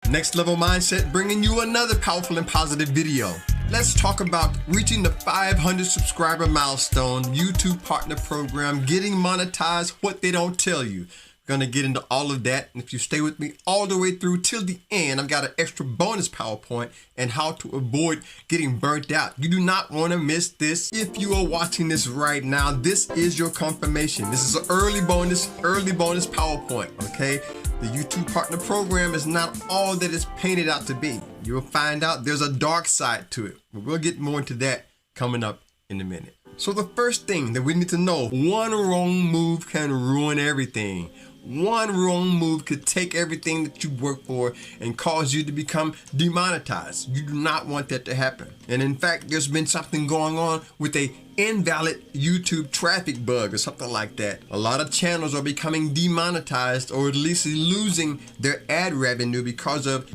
Next Level Mindset bringing you another powerful and positive video. Let's talk about reaching the 500 subscriber milestone, YouTube partner program, getting monetized, what they don't tell you. We're going to get into all of that. And if you stay with me all the way through till the end, I've got an extra bonus PowerPoint and how to avoid getting burnt out. You do not want to miss this. If you are watching this right now, this is your confirmation. This is an early bonus PowerPoint, okay? The YouTube partner program is not all that it's painted out to be. You'll find out there's a dark side to it. We'll get more into that coming up in a minute. So the first thing that we need to know, one wrong move can ruin everything. One wrong move could take everything that you work for and cause you to become demonetized. You do not want that to happen. And in fact, there's been something going on with a invalid YouTube traffic bug or something like that. A lot of channels are becoming demonetized or at least losing their ad revenue because of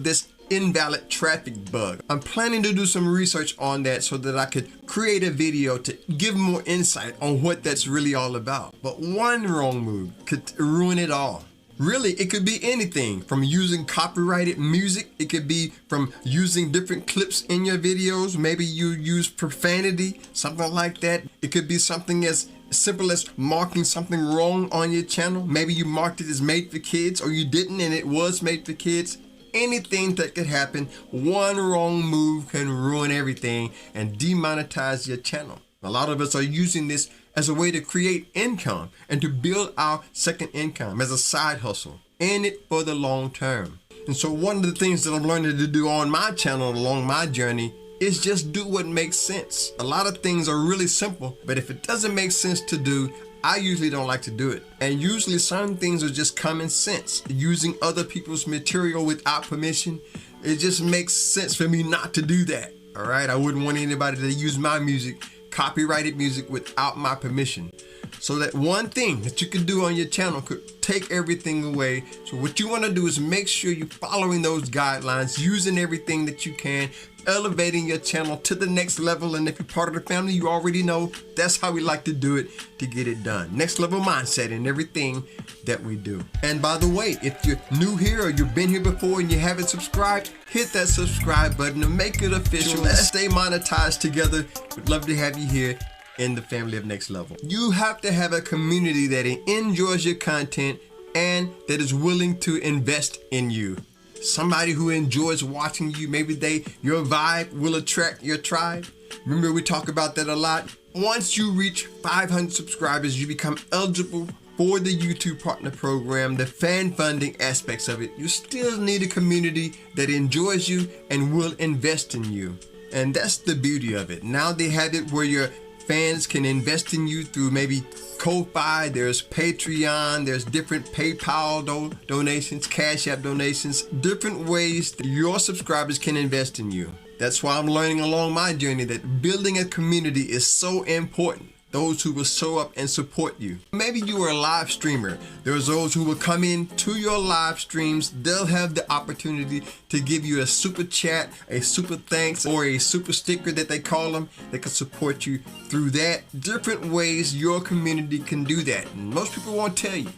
this invalid traffic bug. I'm planning to do some research on that so that I could create a video to give more insight on what that's really all about. But one wrong move could ruin it all. Really, it could be anything from using copyrighted music. It could be from using different clips in your videos. Maybe you use profanity, something like that. It could be something as simple as marking something wrong on your channel. Maybe you marked it as made for kids or you didn't and it was made for kids. Anything that could happen, one wrong move can ruin everything and demonetize your channel. A lot of us are using this as a way to create income and to build our second income as a side hustle, in it for the long term. And so one of the things that I'm learning to do on my channel along my journey is just do what makes sense. A lot of things are really simple, but if it doesn't make sense to do, I usually don't like to do it. And usually some things are just common sense. Using other people's material without permission, it just makes sense for me not to do that. All right, I wouldn't want anybody to use my music, copyrighted music, without my permission. So that one thing that you can do on your channel could take everything away. So what you want to do is make sure you're following those guidelines, using everything that you can, elevating your channel to the next level. And if you're part of the family, you already know that's how we like to do it to get it done. Next level mindset in everything that we do. And by the way, if you're new here or you've been here before and you haven't subscribed, hit that subscribe button to make it official. Let's stay monetized together. We'd love to have you here in the family of Next Level. You have to have a community that enjoys your content and that is willing to invest in you. Somebody who enjoys watching you, maybe your vibe will attract your tribe. Remember, we talk about that a lot. Once you reach 500 subscribers, you become eligible for the YouTube partner program, the fan funding aspects of it. You still need a community that enjoys you and will invest in you. And that's the beauty of it. Now they have it where your fans can invest in you through maybe Ko-Fi, there's Patreon, there's different PayPal donations, Cash App donations, different ways that your subscribers can invest in you. That's why I'm learning along my journey that building a community is so important. Those who will show up and support you. Maybe you are a live streamer. There's those who will come in to your live streams. They'll have the opportunity to give you a super chat, a super thanks, or a super sticker that they call them. They can support you through that. Different ways your community can do that. And most people won't tell you.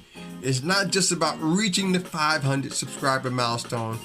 It's not just about reaching the 500 subscriber milestone.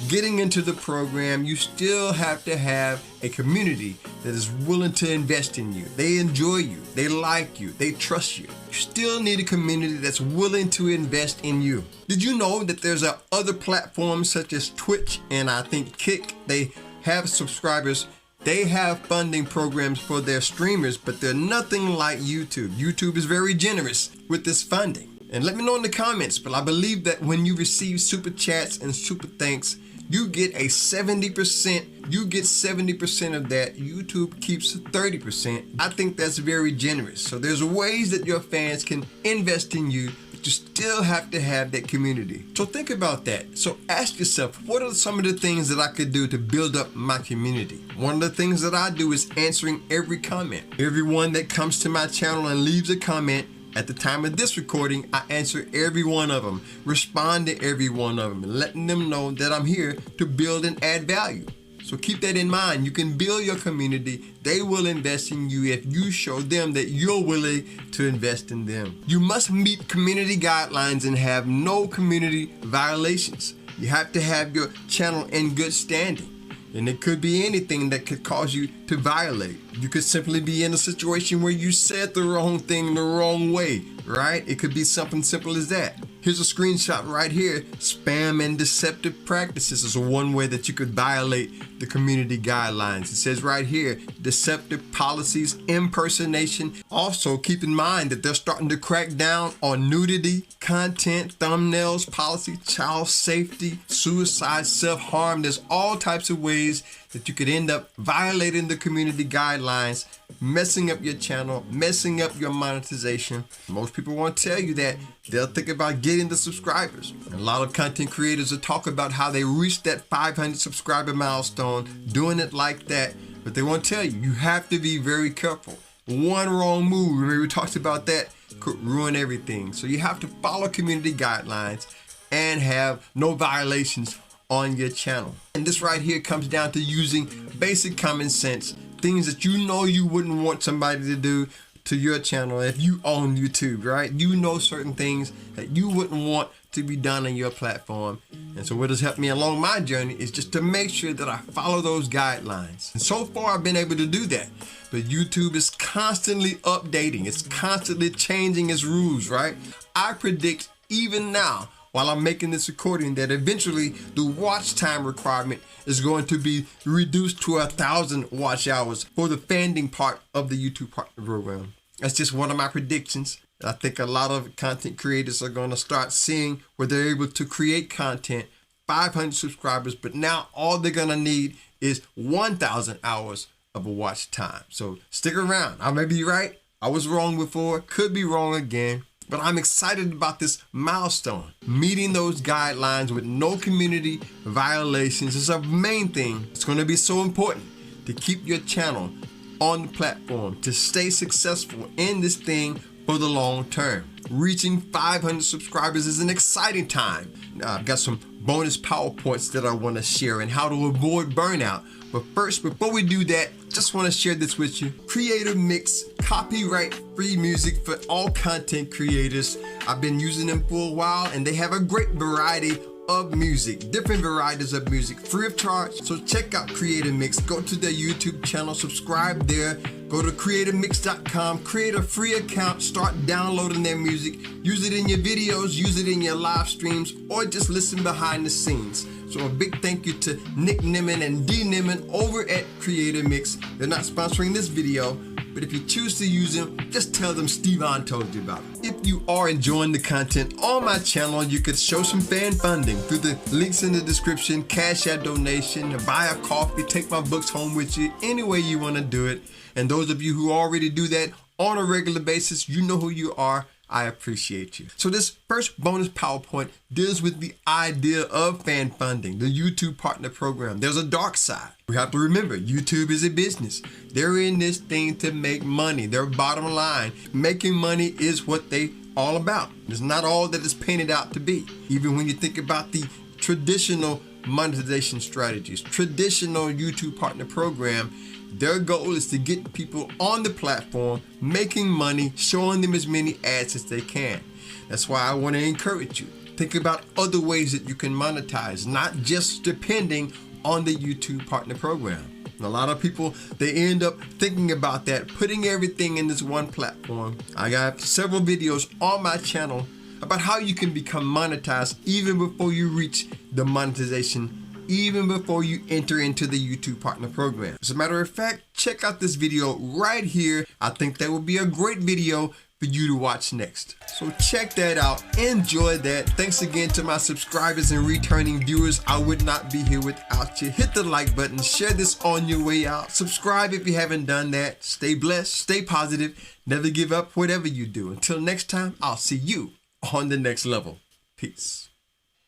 Getting into the program, you still have to have a community that is willing to invest in you. They enjoy you, they like you, they trust you. You still need a community that's willing to invest in you. Did you know that there's other platforms such as Twitch and I think Kick? They have subscribers. They have funding programs for their streamers, but they're nothing like YouTube. YouTube is very generous with this funding. And let me know in the comments, but I believe that when you receive super chats and super thanks, you get 70%. You get 70% of that. YouTube keeps 30%. I think that's very generous. So there's ways that your fans can invest in you, but you still have to have that community. So think about that. So ask yourself, what are some of the things that I could do to build up my community? One of the things that I do is answering every comment. Everyone that comes to my channel and leaves a comment, at the time of this recording, I answer every one of them, respond to every one of them, letting them know that I'm here to build and add value. So keep that in mind. You can build your community. They will invest in you if you show them that you're willing to invest in them. You must meet community guidelines and have no community violations. You have to have your channel in good standing. And it could be anything that could cause you to violate. You could simply be in a situation where you said the wrong thing the wrong way, right? It could be something simple as that. Here's a screenshot right here. Spam and deceptive practices is one way that you could violate the community guidelines. It says right here, deceptive policies, impersonation. Also, keep in mind that they're starting to crack down on nudity, content, thumbnails, policy, child safety, suicide, self-harm. There's all types of ways that you could end up violating the community guidelines, messing up your channel, messing up your monetization. Most people won't tell you that. They'll think about getting the subscribers. And a lot of content creators will talk about how they reached that 500 subscriber milestone, doing it like that, but they won't tell you. You have to be very careful. One wrong move, remember we talked about that, could ruin everything. So you have to follow community guidelines and have no violations on your channel. And this right here comes down to using basic common sense, things that you know you wouldn't want somebody to do to your channel if you own YouTube, right? You know certain things that you wouldn't want to be done on your platform. And so what has helped me along my journey is just to make sure that I follow those guidelines. And so far I've been able to do that. But YouTube is constantly updating. It's constantly changing its rules, right? I predict even now, while I'm making this recording, that eventually the watch time requirement is going to be reduced to 1,000 watch hours for the funding part of the YouTube Partner Program. That's just one of my predictions. I think a lot of content creators are going to start seeing where they're able to create content, 500 subscribers, but now all they're going to need is 1,000 hours of a watch time. So stick around. I may be right. I was wrong before, could be wrong again. But I'm excited about this milestone. Meeting those guidelines with no community violations is a main thing. It's going to be so important to keep your channel on the platform, to stay successful in this thing for the long term. Reaching 500 subscribers is an exciting time. Now, I've got some bonus PowerPoints that I want to share and how to avoid burnout. But first, before we do that, just want to share this with you. Creative Mix, copyright-free music for all content creators. I've been using them for a while and they have a great variety of music, different varieties of music, free of charge. So check out Creative Mix. Go to their YouTube channel, subscribe there. Go to creativemix.com, create a free account, start downloading their music. Use it in your videos, use it in your live streams, or just listen behind the scenes. So a big thank you to Nick Nimmin and D Nimmin over at Creative Mix. They're not sponsoring this video, but if you choose to use them, just tell them Stevon told you about it. If you are enjoying the content on my channel, you could show some fan funding through the links in the description, Cash App donation, buy a coffee, take my books home with you, any way you want to do it. And those of you who already do that on a regular basis, you know who you are. I appreciate you. So this first bonus PowerPoint deals with the idea of fan funding, the YouTube Partner Program. There's a dark side. We have to remember, YouTube is a business. They're in this thing to make money. Their bottom line, making money is what they all about. It's not all that it's painted out to be. Even when you think about the traditional monetization strategies, traditional YouTube Partner Program, their goal is to get people on the platform, making money, showing them as many ads as they can. That's why I want to encourage you. Think about other ways that you can monetize, not just depending on the YouTube Partner Program. And a lot of people, they end up thinking about that, putting everything in this one platform. I got several videos on my channel about how you can become monetized even before you reach the monetization, even before you enter into the YouTube Partner Program. As a matter of fact, check out this video right here. I think that would be a great video for you to watch next. So check that out. Enjoy that. Thanks again to my subscribers and returning viewers. I would not be here without you. Hit the like button. Share this on your way out. Subscribe if you haven't done that. Stay blessed. Stay positive. Never give up whatever you do. Until next time, I'll see you on the next level. Peace.